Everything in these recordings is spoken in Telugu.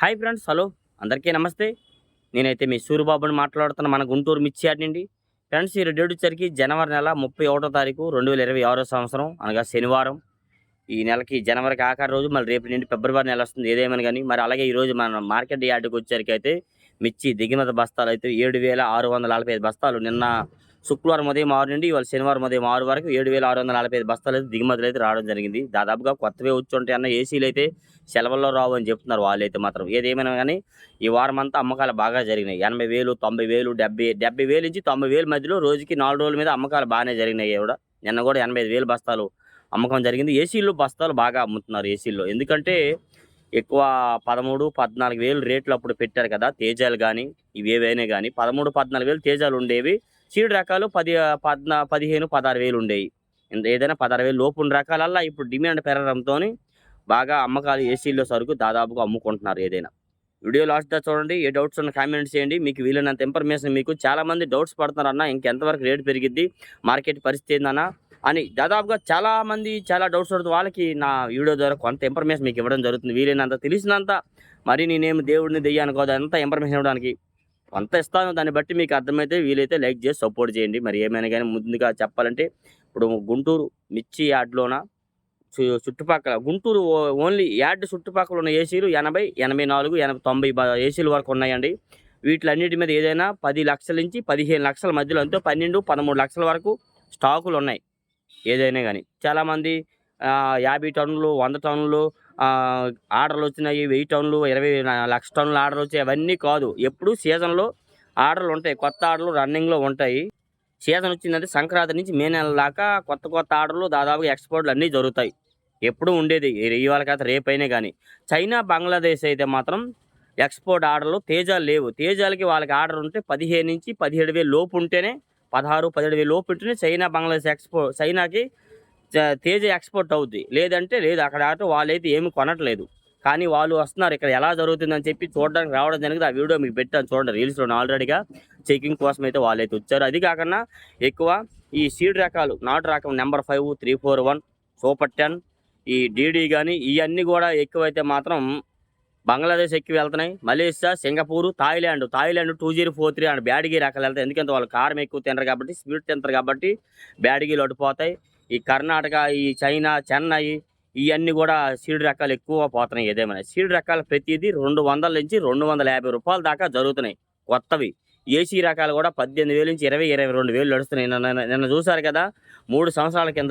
హాయ్ ఫ్రెండ్స్, హలో అందరికీ నమస్తే. నేనైతే మీ సూరిబాబుని మాట్లాడుతున్న మన గుంటూరు మిర్చి యార్డ్ నుండి. ఫ్రెండ్స్, ఈ డేట్ వచ్చరికి జనవరి నెల 31వ తారీఖు 2026 సంవత్సరం, అనగా శనివారం. ఈ నెలకి జనవరికి ఆఖరి రోజు, మళ్ళీ రేపు నుండి ఫిబ్రవరి నెల వస్తుంది. ఏదేమైనా కానీ మరి అలాగే ఈరోజు మన మార్కెట్ యార్డ్కి వచ్చేసరికి మిర్చి దిగుమతి బస్తాలు అయితే 7,645 బస్తాలు. నిన్న శుక్రవారం ఉదయం 6 నుండి ఇవాళ శనివారం ఉదయం 6 వరకు 7,645 బస్తాలు అయితే దిగుమతులు అయితే రావడం జరిగింది. దాదాపుగా కొత్తవే వచ్చి ఉంటాయి అన్న, ఏసీలు అయితే సెలవుల్లో రావు అని చెప్తున్నారు వాళ్ళైతే మాత్రం. ఏదేమైనా కానీ ఈ వారం అంతా అమ్మకాలు బాగా జరిగినాయి. 80,000, 90,000, 70,000 నుంచి 90,000 మధ్యలో రోజుకి 4 రోజుల మీద అమ్మకాలు బాగానే జరిగినాయి. కూడా నిన్న కూడా 85,000 బస్తాలు అమ్మకం జరిగింది. ఏసీల్లో బస్తాలు బాగా అమ్ముతున్నారు ఏసీల్లో. ఎందుకంటే ఎక్కువ 13, 14,000 రేట్లు అప్పుడు పెట్టారు కదా తేజాలు కానీ ఇవేవైనా కానీ. 13, 14,000 తేజాలు ఉండేవి. సీడ్ రకాలు 15, 16,000 ఉండేవి. ఏదైనా 16,000 లోపు ఉన్న రకాలల్లా ఇప్పుడు డిమాండ్ పెరగడంతో బాగా అమ్మకాలు ఏసీల్లో సరుకు దాదాపుగా అమ్ముకుంటున్నారు. ఏదైనా వీడియో లాస్ట్ దా చూడండి. ఏ డౌట్స్ ఉన్న కామెంట్స్ చేయండి. మీకు వీలైనంత ఇన్ఫర్మేషన్, మీకు చాలామంది డౌట్స్ పడుతున్నారన్న ఇంకెంతవరకు రేటు పెరిగిద్ది, మార్కెట్ పరిస్థితి ఏందన్నా అని దాదాపుగా చాలామంది చాలా డౌట్స్ పడుతుంది. వాళ్ళకి నా వీడియో ద్వారా కొంత ఇన్ఫర్మేషన్ మీకు ఇవ్వడం జరుగుతుంది. వీలైనంత తెలిసినంత. మరి నేనేమి దేవుడిని దెయ్యాను కాదు, అంత ఇన్ఫర్మేషన్ ఇవ్వడానికి కొంత ఇస్తాను. దాన్ని బట్టి మీకు అర్థమైతే వీలైతే లైక్ చేసి సపోర్ట్ చేయండి. మరి ఏమైనా కానీ ముందుగా చెప్పాలంటే ఇప్పుడు గుంటూరు మిర్చి యార్డ్లోన చుట్టుపక్కల గుంటూరు ఓన్లీ యార్డ్ చుట్టుపక్కల ఉన్న ఏసీలు 80, 84, 90 ఏసీల వరకు ఉన్నాయండి. వీటిలన్నిటి మీద ఏదైనా 10 లక్షల నుంచి 15 లక్షల మధ్యలో, అంతే 12, 13 లక్షల వరకు స్టాకులు ఉన్నాయి. ఏదైనా కానీ చాలామంది 50 టన్నులు, 100 టన్నులు ఆర్డర్లు వచ్చినాయి, 1000 టన్నులు, 20 లక్ష టన్నులు ఆర్డర్లు వచ్చాయి. అవన్నీ కాదు. ఎప్పుడు సీజన్లో ఆర్డర్లు ఉంటాయి, కొత్త ఆర్డర్లు రన్నింగ్లో ఉంటాయి. సీజన్ వచ్చిందంటే సంక్రాంతి నుంచి మే నెల దాకా కొత్త ఆర్డర్లు దాదాపుగా ఎక్స్పోర్ట్లు అన్నీ జరుగుతాయి. ఎప్పుడు ఉండేది ఇవాళ కాదు రేపైనా కానీ. చైనా, బంగ్లాదేశ్ అయితే మాత్రం ఎక్స్పోర్ట్ ఆర్డర్లు తేజాలు లేవు. తేజాలకి వాళ్ళకి ఆర్డర్ ఉంటే 15 నుంచి 17,000 లోపు ఉంటేనే, 16, 17,000 లోపు ఉంటేనే చైనా, బంగ్లాదేశ్ చైనాకి తేజ ఎక్స్పోర్ట్ అవుద్ది. లేదంటే లేదు. అక్కడ వాళ్ళైతే ఏమి కొనట్లేదు. కానీ వాళ్ళు వస్తున్నారు. ఇక్కడ ఎలా జరుగుతుందని చెప్పి చూడడానికి రావడం జరిగింది. ఆ వీడియో మీకు పెట్టాను చూడండి రీల్స్లో. ఆల్రెడీగా చెకింగ్ కోసం అయితే వాళ్ళైతే వచ్చారు. అది కాకుండా ఎక్కువ ఈ సీడ్ రకాలు, నాటు రకం నెంబర్ 5, 341, సూపర్ 10, ఈ డీడీ కానీ ఇవన్నీ కూడా ఎక్కువైతే మాత్రం బంగ్లాదేశ్ ఎక్కువ వెళ్తున్నాయి. Malaysia, Singapore, Thailand 2043 and Byadgi రకాలు వెళ్తాయి. ఎందుకంటే వాళ్ళు కారం ఎక్కువ తినరు కాబట్టి, స్వీట్ తింటారు కాబట్టి బ్యాడ్గీలు అడిపోతాయి. ఈ కర్ణాటక, ఈ చైనా, చెన్నై ఇవన్నీ కూడా సీడ్ రకాలు ఎక్కువ పోతున్నాయి. ఏదేమైనా సీడ్ రకాలు ప్రతిదీ 200 నుంచి 250 రూపాయల దాకా జరుగుతున్నాయి కొత్తవి. ఏసీ రకాలు కూడా 18,000 నుంచి 22,000 నడుస్తున్నాయి. నిన్న చూసారు కదా, 3 సంవత్సరాల కింద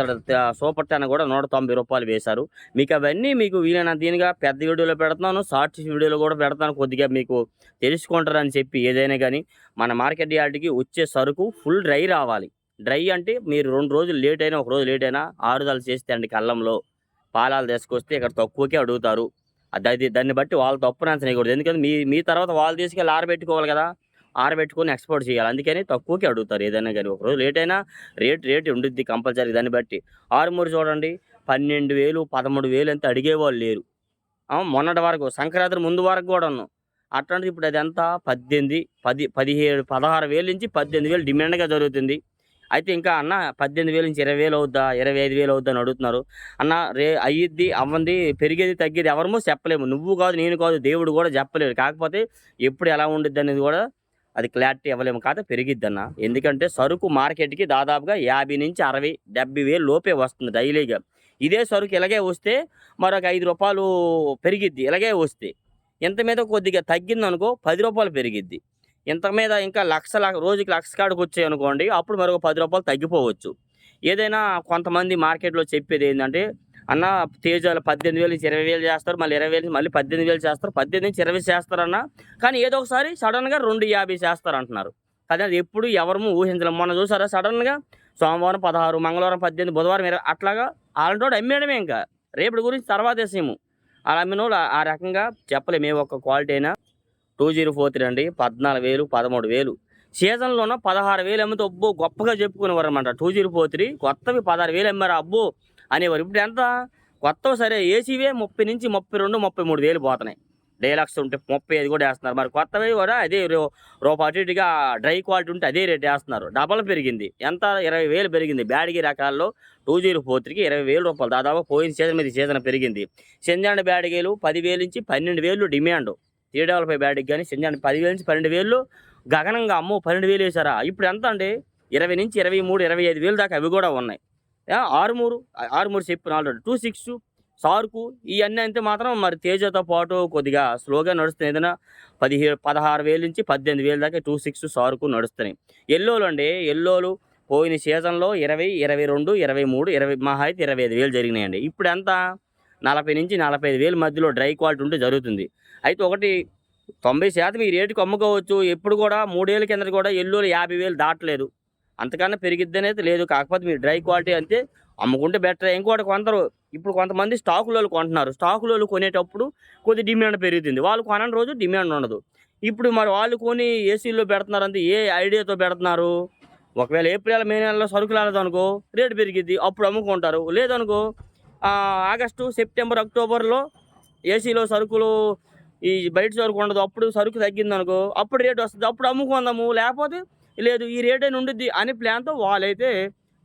సూపర్ 10 కూడా 190 రూపాయలు వేశారు. మీకు అవన్నీ మీకు వీలైన దీనిగా పెద్ద వీడియోలో పెడుతున్నాను, షార్ట్స్ వీడియోలో కూడా పెడతాను. కొద్దిగా మీకు తెలుసుకుంటారని చెప్పి. ఏదైనా కానీ మన మార్కెట్ యార్డ్కి వచ్చే సరుకు ఫుల్ డ్రై రావాలి. డ్రై అంటే మీరు 2 రోజులు లేట్ అయినా, 1 రోజు లేట్ అయినా ఆరుదల చేస్తే అండి కళ్ళంలో పాలాలు తీసుకొస్తే ఇక్కడ తక్కువకే అడుగుతారు. దాన్ని బట్టి వాళ్ళు తప్పున అంచనేయకూడదు. ఎందుకంటే మీ తర్వాత వాళ్ళు తీసుకెళ్ళి ఆరబెట్టుకోవాలి కదా, ఆరబెట్టుకొని ఎక్స్పోర్ట్ చేయాలి. అందుకని తక్కువకే అడుగుతారు. ఏదైనా కానీ 1 రోజు లేట్ అయినా రేట్ ఉండిద్ది కంపల్సరీ. దాన్ని బట్టి ఆరుమూరు చూడండి 12,000, 13,000 అంతా అడిగేవాళ్ళు లేరు. మొన్నటి వరకు సంక్రాంతి ముందు వరకు కూడా ఉన్నాం. అట్లాంటిది ఇప్పుడు అది ఎంత 18, 10, 17, 16,000 నుంచి 18,000 డిమాండ్గా జరుగుతుంది. అయితే ఇంకా అన్న 18,000 నుంచి 20,000 అవుద్దా, 25,000 అవుద్దా అని అడుగుతున్నారు. అన్న అయ్యిద్ది అవ్వంది, పెరిగేది తగ్గేది ఎవరమో చెప్పలేము. నువ్వు కాదు, నేను కాదు, దేవుడు కూడా చెప్పలేరు. కాకపోతే ఎప్పుడు ఎలా ఉండిద్ది అనేది కూడా అది క్లారిటీ ఇవ్వలేము. కాదు పెరిగిద్ది అన్న. ఎందుకంటే సరుకు మార్కెట్కి దాదాపుగా 50 నుంచి 60, 70,000 లోపే వస్తుంది డైలీగా. ఇదే సరుకు ఇలాగే వస్తే మరొక 5 రూపాయలు పెరిగిద్ది. ఇలాగే వస్తే ఇంత మీద కొద్దిగా తగ్గిందనుకో 10 రూపాయలు పెరిగిద్ది. ఇంత మీద ఇంకా రోజుకి 1,00,000 కాడికి వచ్చాయి అనుకోండి, అప్పుడు మరొక 10 రూపాయలు తగ్గిపోవచ్చు. ఏదైనా కొంతమంది మార్కెట్లో చెప్పేది ఏంటంటే, అన్న తేజాలు 18,000 నుంచి 20,000 చేస్తారు, మళ్ళీ 20,000 నుంచి మళ్ళీ 18,000 చేస్తారు, 18 నుంచి 20 చేస్తారన్న. కానీ ఏదో ఒకసారి సడన్గా 2,50 చేస్తారు అంటున్నారు. కానీ అది ఎప్పుడు ఎవరము ఊహించలేము. మొన్న చూసారా, సడన్గా సోమవారం 16, మంగళవారం 18, బుధవారం 20 అట్లాగా అలాంటి అమ్మేయడమే. ఇంకా రేపటి గురించి తర్వాత విషయము. అలా అమ్మిన వాళ్ళు ఆ రకంగా చెప్పలేము. ఏ ఒక్క క్వాలిటీ అయినా 2043 అండి 14,000, 13,000 సీజన్లోన 16,000 అమ్మితే అబ్బో గొప్పగా చెప్పుకునేవారు అనమాట. 2043 కొత్తవి 16,000 అమ్మారు అబ్బో అనేవారు. ఇప్పుడు ఎంత కొత్తవి సరే ఏసీవే 30 నుంచి 32, 33,000 పోతున్నాయి. డైలాక్స్ ఉంటే 35 కూడా వేస్తున్నారు. మరి కొత్తవి కూడా అదే రూపాయి అటు ఇటుగా డ్రై క్వాలిటీ ఉంటే అదే రేట్ వేస్తున్నారు. డబల్ పెరిగింది. ఎంత 20,000 పెరిగింది. బ్యాడ్గీ రకాల్లో 2043కి 20,000 రూపాయలు దాదాపు పోయిన సీజన్ మీద సీజన్ పెరిగింది. సింజాండ్ బ్యాడ్గీలు 10,000 నుంచి 12,000 డిమాండ్. 355 బ్యాడ్కి కానీ సింజాండి 10,000 నుంచి 12,000 గగనంగా అమ్మో 12,000 వేసారా ఇప్పుడు ఎంత అండి 20 నుంచి 23, 25,000 దాకా అవి కూడా ఉన్నాయి. ఆరుమూరు చెప్పిన ఆల్రెడీ 26 సార్కు ఇవన్నీ అయితే మాత్రం మరి తేజతో పాటు కొద్దిగా స్లోగా నడుస్తున్నాయి. ఏదైనా 16,000 నుంచి 18,000 దాకా 26 సార్కు నడుస్తున్నాయి. ఎల్లోలు అండి ఎల్లోలు పోయిన సీజన్లో 20, 22, 23, 20 మహా అయితే 25,000 జరిగినాయండి. ఇప్పుడు ఎంత 40 నుంచి 45,000 మధ్యలో డ్రై క్వాలిటీ ఉంటే జరుగుతుంది. అయితే ఒకటి 90% ఈ రేటుకి అమ్ముకోవచ్చు. ఎప్పుడు కూడా 3 ఏళ్ళ కింద కూడా ఎల్లోలు 50,000 దాటలేదు. అంతకన్నా పెరిగిద్ది అనేది లేదు. కాకపోతే మీరు డ్రై క్వాలిటీ అంతే అమ్ముకుంటే బెటర్. ఇంకోటి ఇప్పుడు కొంతమంది స్టాకులలో కొంటున్నారు. స్టాకులలో కొనేటప్పుడు కొద్ది డిమాండ్ పెరుగుతుంది. వాళ్ళు కొనని రోజు డిమాండ్ ఉండదు. ఇప్పుడు మరి వాళ్ళు కొని ఏసీల్లో పెడుతున్నారు అంటే ఏ ఐడియాతో పెడుతున్నారు? ఒకవేళ ఏప్రిల్, మే నెలలో సరుకులు రాలేదనుకో రేటు పెరిగిద్ది, అప్పుడు అమ్ముకుంటారు. లేదనుకో ఆగస్టు, సెప్టెంబర్, అక్టోబర్లో ఏసీలో సరుకులు ఈ బయట సరుకు ఉండదు, అప్పుడు సరుకు తగ్గిందనుకో అప్పుడు రేటు వస్తుంది, అప్పుడు అమ్ముకుందాము. లేకపోతే లేదు ఈ రేటే ఉండిద్ది అని ప్లాన్తో వాళ్ళైతే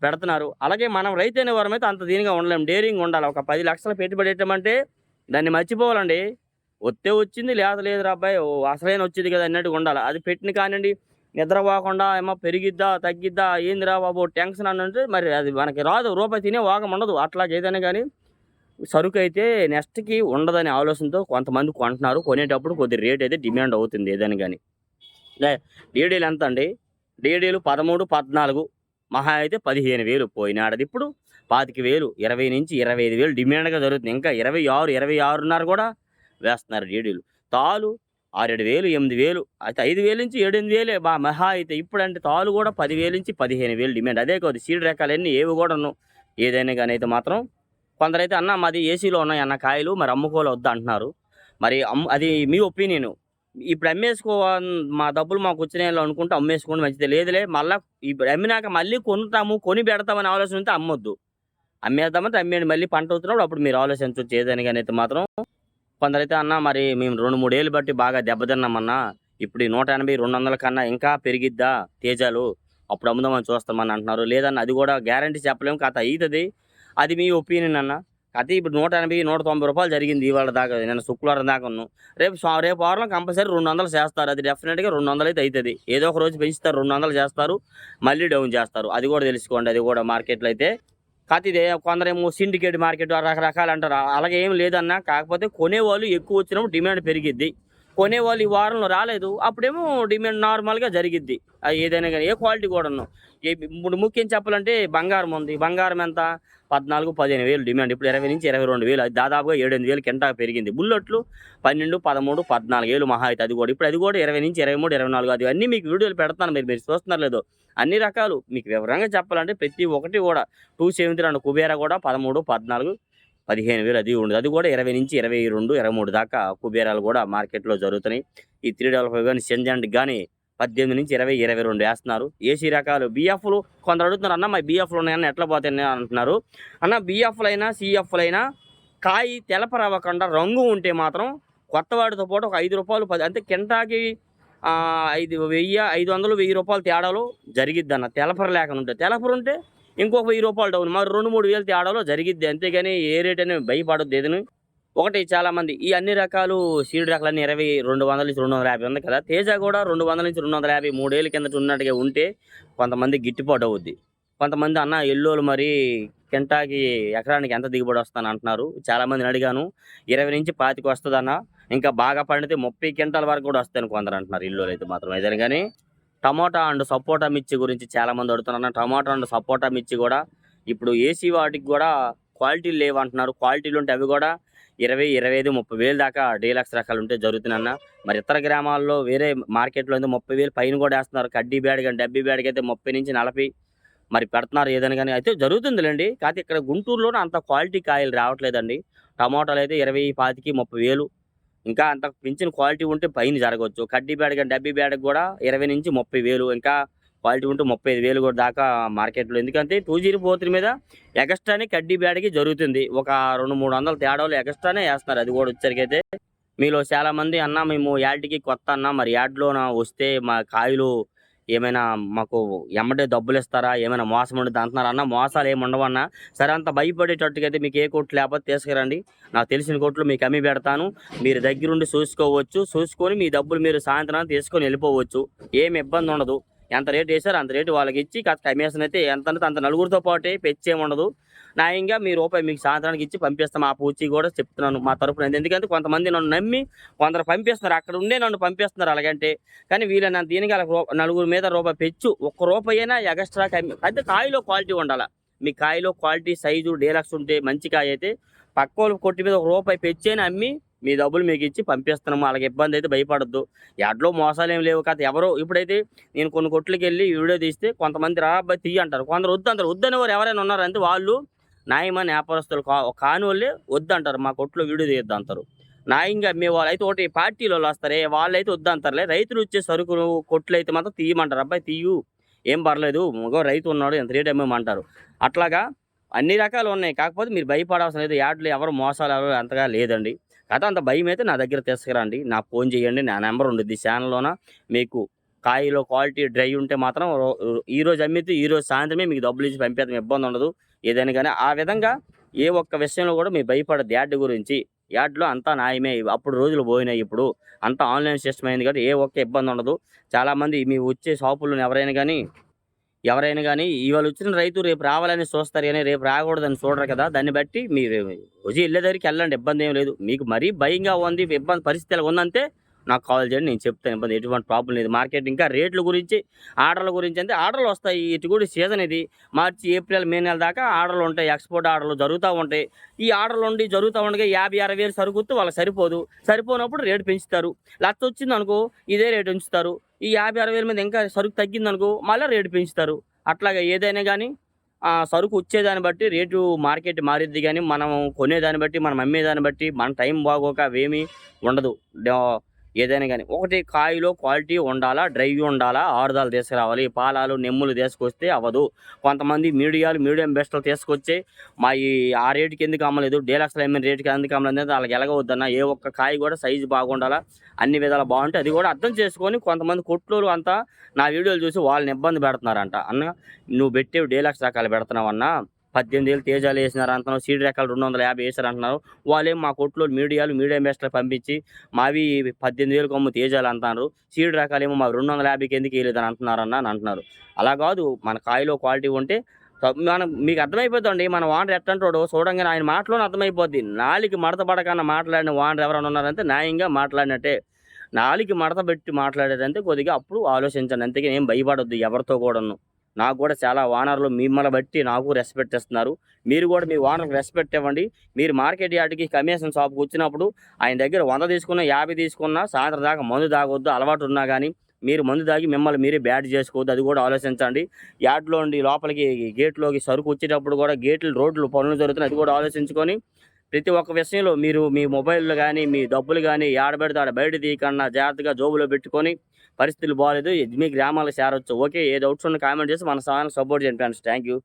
పెడుతున్నారు. అలాగే మనం రైతు అనే వారమైతే అంత దీనిగా ఉండలేము, డేరింగ్ ఉండాలి. ఒక 10 లక్షలు పెట్టుబడి పెట్టమంటే దాన్ని మర్చిపోవాలండి. వస్తే వచ్చింది, లేదు అబ్బాయి అసలైన వచ్చింది కదా అన్నట్టుగా ఉండాలి. అది పెట్టిన కానివ్వండి నిద్రపోకుండా ఏమో పెరిగిద్దా తగ్గిద్దా ఏందిరా బాబు టెన్షన్ అంటే మరి అది మనకి రాదు. రూపాయి తినే వాగం ఉండదు. అట్లా చేతనే కానీ సరుకు అయితే నెక్స్ట్కి ఉండదనే ఆలోచనతో కొంతమంది కొంటున్నారు. కొనేటప్పుడు కొద్ది రేట్ అయితే డిమాండ్ అవుతుంది ఏదని కానీ. డీడీలు ఎంత అండి? డీడీలు 13, 14 మహా అయితే 15,000 పోయినాడది. ఇప్పుడు 25,000, 20 నుంచి 25,000 డిమాండ్గా జరుగుతుంది. ఇంకా 26, 26.5 కూడా వేస్తున్నారు డీడీలు. తాలు 6,7,000, 8,000 అయితే 5,000 నుంచి 7,8,000 మహా అయితే. ఇప్పుడు అంటే తాలు కూడా 10,000 నుంచి 15,000 డిమాండ్. అదే కాదు సీడ్ రకాలన్నీ ఏవి కూడా ఏదైనా కానీ అయితే మాత్రం కొందరైతే అన్న మాది ఏసీలో ఉన్నాయి అన్న కాయలు మరి అమ్ముకోవాలి వద్దా అంటున్నారు. మరి అది మీ ఒపీనియన్. ఇప్పుడు అమ్మేసుకో మా డబ్బులు మాకు వచ్చినాయో అనుకుంటే అమ్మేసుకోండి మంచిది. లేదులే మళ్ళీ ఇప్పుడు అమ్మినాక మళ్ళీ కొని పెడతామని ఆలోచన ఉంటే అమ్మొద్దు. అమ్మేద్దామంటే అమ్మేయండి, మళ్ళీ పంట అవుతున్నప్పుడు అప్పుడు మీరు ఆలోచించవచ్చు ఏదని కానీ అయితే మాత్రం. కొందరైతే అన్న మరి మేము 2-3 ఏళ్ళు బట్టి బాగా దెబ్బతిన్నామన్నా, ఇప్పుడు ఈ 180, 200 కన్నా ఇంకా పెరిగిద్దా తేజాలు, అప్పుడు అమ్ముదామని చూస్తామని అంటున్నారు. లేదన్న అది కూడా గ్యారంటీ చెప్పలేము, కథ అవుతుంది. అది మీ ఒపీనియన్ అన్న. అయితే ఇప్పుడు 180, 190 రూపాయలు జరిగింది ఇవాళ దాకా, నేను శుక్రవారం దాకా ఉన్నాను. రేపు వారంలో కంపల్సరీ 200 చేస్తారు. అది డెఫినెట్గా 200 అయితే అవుతుంది. ఏదో ఒక రోజు పెంచుతారు, 200 చేస్తారు, మళ్ళీ డౌన్ చేస్తారు. అది కూడా తెలుసుకోండి. అది కూడా మార్కెట్లో అయితే కాకపోతే ఇదే కొందరేమో సిండికేట్ మార్కెట్ రకరకాలు అంటారు. అలాగే ఏం లేదన్నా. కాకపోతే కొనేవాళ్ళు ఎక్కువ వచ్చినప్పుడు డిమాండ్ పెరిగిద్ది. కొనేవాళ్ళు ఈ వారంలో రాలేదు అప్పుడేమో డిమాండ్ నార్మల్గా జరిగిద్ది. అది ఏదైనా కానీ ఏ క్వాలిటీ కూడా ఇప్పుడు ముఖ్యం చెప్పాలంటే బంగారం ఉంది. బంగారం ఎంత 14, 15,000 డిమాండ్. ఇప్పుడు 20 నుంచి 22,000, అది దాదాపుగా 7-8,000 కింటా పెరిగింది. బుల్లెట్లు 12, 13, 14,000 మహా అయితే. అది కూడా 20 నుంచి 23, 24 అది అన్నీ మీకు వీడియోలు పెడతాను. మీరు చూస్తున్నారు లేదో అన్ని రకాలు మీకు వివరంగా చెప్పాలంటే ప్రతి ఒక్కటి కూడా 272 కుబేరా కూడా 13, 14, 15,000 అది ఉండదు. అది కూడా 20 నుంచి 22, 23 దాకా కుబేరాలు కూడా మార్కెట్లో జరుగుతున్నాయి. ఈ 355 కానీ సెంజెంట్ కానీ 18 నుంచి 20, 22 వేస్తున్నారు. ఏసీ రకాలు బిఎఫ్లు కొందరు అడుగుతున్నారు అన్న మా బిఎఫ్లు ఉన్నాయన్న ఎట్లా పోతాయని అంటున్నారు. అన్న బిఎఫ్లు అయినా సిఎఫ్లు అయినా కాయ తెలపరవ్వకుండా రంగు ఉంటే మాత్రం కొత్త వాటితో పాటు ఒక 5 రూపాయలు 10 అంటే కింటాకి 500, 1,000 రూపాయలు తేడాలో జరిగిద్ది అన్న. తెలపరు లేకుండా ఉంటే, తెలపరు ఉంటే ఇంకొక 1,000 రూపాయలు డౌన్, మరి 2-3 వేలు తేడాలో జరిగిద్ది. అంతేగాని ఏ రేట్ అనేది భయపడొద్దు ఏదని. ఒకటి చాలామంది ఈ అన్ని రకాలు సీడ్ రకాలన్నీ 20, 200 నుంచి 250 ఉంది కదా. తేజ కూడా 200 నుంచి 250 3 ఏళ్ళ కిందట ఉన్నట్టుగా ఉంటే కొంతమంది గిట్టుబాటు అవుద్ది. కొంతమంది అన్న ఎల్లోలు మరి కింటాకి ఎకరానికి ఎంత దిగుబడి వస్తాను అంటున్నారు. చాలామందిని అడిగాను 20 నుంచి 25 వస్తుందన్న, ఇంకా బాగా పండితే 30 క్వింటాల వరకు కూడా వస్తాయని కొందరు అంటున్నారు ఎల్లోలు అయితే మాత్రం. ఏదైనా కానీ టమాటా అండ్ సపోటా మిర్చి గురించి చాలామంది అడుగుతున్నారు. టమాటా అండ్ సపోటా మిర్చి కూడా ఇప్పుడు ఏసీ వాటికి కూడా క్వాలిటీలు లేవంటున్నారు. క్వాలిటీలు ఉంటే అవి కూడా 20, 25, 30,000 దాకా డీలక్స్ రకాలు ఉంటే జరుగుతున్నాయన్న. మరి ఇతర గ్రామాల్లో వేరే మార్కెట్లో అయితే 30,000 పైన కూడా వేస్తున్నారు. కడ్డీ బ్యాడ్ కానీ డబ్బీ బ్యాడ్కి అయితే 30 నుంచి 40 మరి పెడుతున్నారు ఏదని కానీ అయితే జరుగుతుందిలేండి. కాకపోతే ఇక్కడ గుంటూరులోనే అంత క్వాలిటీ కాయలు రావట్లేదండి. టమాటాలు అయితే 20, 25, 30,000 ఇంకా అంత పెంచిన క్వాలిటీ ఉంటే పైన జరగవచ్చు. కడ్డీ బ్యాడ్ కానీ డబ్బీ బ్యాడ్కి కూడా 20 నుంచి 30,000 ఇంకా క్వాలిటీ ఉంటే 35,000 కూడా దాకా మార్కెట్లో. ఎందుకంటే 204 మీద ఎక్స్ట్రానే కడ్డీ బ్యాడ్కి జరుగుతుంది. ఒక 200-300 తేడాలు ఎక్స్ట్రానే వేస్తున్నారు. అది కూడా వచ్చరికైతే మీలో చాలామంది అన్న మేము యాడ్కి కొత్త అన్న, మరి యాడ్లోన వస్తే మా కాయలు ఏమైనా మాకు ఎమ్మటే డబ్బులిస్తారా? ఏమైనా మోసం ఉండిద్దా అంటున్నారు. అన్న మోసాలేమి ఉండవన్నా. సరే అంత భయపడేటట్టుగా అయితే మీకు ఏ కొట్టు లేకపోతే తీసుకురండి. నాకు తెలిసిన కొట్లు మీకు అమ్మి పెడతాను. మీరు దగ్గరుండి చూసుకోవచ్చు. చూసుకొని మీ డబ్బులు మీరు సాయంత్రానికి తీసుకొని వెళ్ళిపోవచ్చు. ఏమి ఇబ్బందుండదు. ఎంత రేటేసారో అంత రేటు వాళ్ళకిచ్చి కాస్త కమిషన్ అయితే ఎంతంటే అంత నలుగురితో పాటే పెచ్చేముండదు. న్యాయంగా మీ రూపాయి మీకు సాయంత్రానికి ఇచ్చి పంపిస్తాం. ఆ పూచి కూడా చెప్తున్నాను మా తరపున. ఎందుకంటే కొంతమంది నన్ను నమ్మి కొందరు పంపిస్తున్నారు. అక్కడ ఉండే నన్ను పంపిస్తున్నారు అలాగంటే. కానీ వీళ్ళని దీనికి ఆళ్ళకి నలుగురి మీద రూపాయి పెచ్చు. ఒక్క రూపాయైనా ఎగస్ట్రా అయితే కాయలో క్వాలిటీ ఉండాల. మీ కాయలో క్వాలిటీ, సైజు డీలక్స్ ఉంటే మంచి కాయ అయితే పక్కోళ్ళ కొట్టు మీద ఒక రూపాయి పెచ్చైనా అమ్మి మీ డబ్బులు మీకిచ్చి పంపిస్తున్నాము. ఆళ్ళకి ఇబ్బందయితే భయపడొద్దు. యాడ్లో మోసాలేమి లేవు కదా! ఎవరో ఇప్పుడైతే నేను కొన్ని కొట్లకెళ్ళి వీడియో తీస్తే కొంతమంది రా అబ్బాయి తియ్యి అంటారు. కొందరు వద్దంటారు. వద్దనేవారు ఎవరైనా ఉన్నారంటే వాళ్ళు న్యాయమైన వ్యాపారస్తులు కానోళ్ళే వద్దంటారు. మా కొట్లో వీడియో తీయొద్దంటారు. న్యాయంగా అమ్మేవాళ్ళు అయితే ఒకటి పార్టీలోళ్ళొస్తారే వాళ్ళైతే వద్దంటారులే. రైతులు ఇచ్చే సరుకులు కొట్లయితే మాత్రం తీయమంటారు. అబ్బాయి తియ్యు ఏం పర్లేదు. ఇగో రైతు ఉన్నాడు ఇంత రేట్ అమ్మేయమంటారు. అట్లాగా అన్ని రకాలున్నాయి. కాకపోతే మీరు భయపడాల్సిన లేదు. యాడ్‌లో ఎవరు మోసాలు ఎవరు అంతగా లేదండి. కాతే అంత భయమైతే నా దగ్గర తీసుకురండి. నాకు ఫోను చేయండి. నా నంబర్ ఉండిద్ది ఛానల్‌లోన. మీకు కాయలో క్వాలిటీ డ్రై ఉంటే మాత్రం ఈరోజు అమ్మితే ఈరోజు సాయంత్రమే మీకు డబ్బులిచ్చి పంపేద్దాం. ఇబ్బందుండదు. ఏదైనా గాని ఆ విధంగా ఏ ఒక్క విషయంలో కూడా మీరు భయపడొద్దు యాడ్ గురించి. యాడ్‌లో అంతా న్యాయమే. అప్పుడు రోజులు పోయినాయి ఇప్పుడు. అంతా ఆన్‌లైన్ సిస్టమ్ అయింది కాబట్టి ఏ ఒక్క ఇబ్బందుండదు. చాలామంది మీ వచ్చే షాపుల్లోని ఎవరైనా గాని ఇవాళ వచ్చిన రైతు రేపు రావాలని చూస్తారు గానీ, రేపు రాకూడదని చూడరు కదా! దాన్ని బట్టి మీరు రోజు ఎళ్ళే దగ్గరికి ఎళ్ళండి. ఇబ్బందేం లేదు. మీకు మరీ భయంగా ఉంది, ఇబ్బంది పరిస్థితి ఇలా ఉందంటే నాకు కాల్ చేయండి. నేను చెప్తాను. ఇబ్బంది ఎటువంటి ప్రాబ్లమ్ లేదు. మార్కెట్ ఇంకా రేట్ల గురించి, ఆర్డర్‌ల గురించి అంటే ఆర్డర్‌లొస్తాయి. ఇటు కూడా సీజన్ ఇది. మార్చి, ఏప్రిల్, మే నెల దాకా ఆర్డర్‌లుంటాయి. ఎక్స్‌పోర్ట్ ఆర్డర్‌లు జరుగుతా ఉంటాయి. ఈ ఆర్డర్‌లుండి జరుగుతా ఉండగా 50, 60 వేలు సరుకొత్తే వాళ్ళకి సరిపోదు. సరిపోనప్పుడు రేటు పెంచుతారు. లచ్చొచ్చిందనుకో ఇదే రేట్ ఉంచుతారు. ఈ 50, 60 వేల మీద ఇంకా సరుకు తగ్గిందనుకో మళ్ళా రేటు పెంచుతారు. అట్లాగా ఏదైనా గాని సరుకు వచ్చేదాన్ని బట్టి రేటు మార్కెట్ మారిద్ది గానీ, మనం కొనేదాన్ని బట్టి, మనం అమ్మేదాన్ని బట్టి, మన టైం బాగోక అవేమీ ఉండదు. డా ఏదైనా గాని. ఒకటి కాయలో క్వాలిటీ ఉండాలా, డ్రై ఉండాలా, ఆరుదాలు తీసుకురావాలి. పాలాలు, నెమ్ములు తీసుకొస్తే అవ్వదు. కొంతమంది మీడియం బెస్టులు తీసుకొచ్చి మాయి ఆ రేటుకి ఎందుకు అమ్మలేదు, డీలక్స్‌లో అమ్మిన రేటుకి ఎందుకు అమ్మలేదనేది ఆళ్ళకి ఎలాగవుద్దన్న. ఏ ఒక్క కాయ కూడా సైజు బాగుండాలా, అన్ని విధాలా బావుంటే అది కూడా అర్థం చేసుకొని కొంతమంది కొట్లోళ్ళు అంతా నా వీడియోలు చూసి వాళ్ళని ఇబ్బంది పెడుతున్నారంట. అన్న నువ్వు పెట్టేవి డీలక్స్ రకాలు పెడుతున్నావన్నా. 18 ఏళ్ళు తేజాలు ఏసినారు అంటున్నావు. సీడ్ రకాలు 250 ఏసారంటున్నారు. వాళ్ళేమో మా కొట్లోళ్ళు మీడియం బెస్టులు పంపించి మావి 18,000కి అమ్ము తేజాలు అంటున్నారు. సీడ్ రకాలేమో మాకు 250కి ఎందుకు ఇయలేదని అంటున్నారన్న అని అంటున్నారు. అలా కాదు మన కాయలో క్వాలిటీ ఉంటే మనం మీకు అర్థమైపోద్దండి. మన ఓనర్ ఎట్టంటోడో చూడంగానే ఆయన మాటలోనే అర్థమైపోద్ది. నాలికి మడత పడకన్నా మాట్లాడిన ఓనర్ ఎవరైనా ఉన్నారంటే న్యాయంగా మాట్లాడినట్టే. నాలికి మడత పెట్టి మాట్లాడారంటే కొద్దిగా అప్పుడు ఆలోచించండి. అంతేగాని ఏం భయపడొద్దు ఎవరితో కూడాను. నాకు కూడా చాలా ఓనర్‌లు మిమ్మల్ని బట్టి నాకు రెస్పెక్ట్ ఇస్తున్నారు. మీరు కూడా మీ ఓనర్‌కి రెస్పెక్ట్ ఇవ్వండి. మీరు మార్కెట్ యార్డ్‌కి కమిషన్ షాప్‌కొచ్చినప్పుడు ఆయన దగ్గర 100 తీసుకున్నా, 50 తీసుకున్నా సాయంత్రం దాకా మందు తాగొద్దు. అలవాటు ఉన్నా గాని మీరు మందు తాగి మిమ్మల్ని మీరే బ్యాడ్ చేసుకోవద్దు. అది కూడా ఆలోచించండి. యార్డ్‌లో నుండి లోపలికి గేట్‌లోకి సరుకు వచ్చేటప్పుడు కూడా రోడ్లు పనులు జరుగుతున్నాయి. అది కూడా ఆలోచించుకొని ప్రతి ఒక్క విషయంలో మీరు మీ మొబైల్‌లో గాని, మీ డబ్బులు గాని ఏడ పెడితే ఆడ బయట తీయకుండా జాగ్రత్తగా జోబులో పెట్టుకొని పరిస్థితులు బాలేదు. మీ గ్రామాలకు చేరొచ్చు. ఓకే. ఏ డౌట్స్ ఉన్నా కామెంట్ చేసి మన ఛానెల్‌కి సపోర్ట్ చేయండి ఫ్రెండ్స్. Thank you.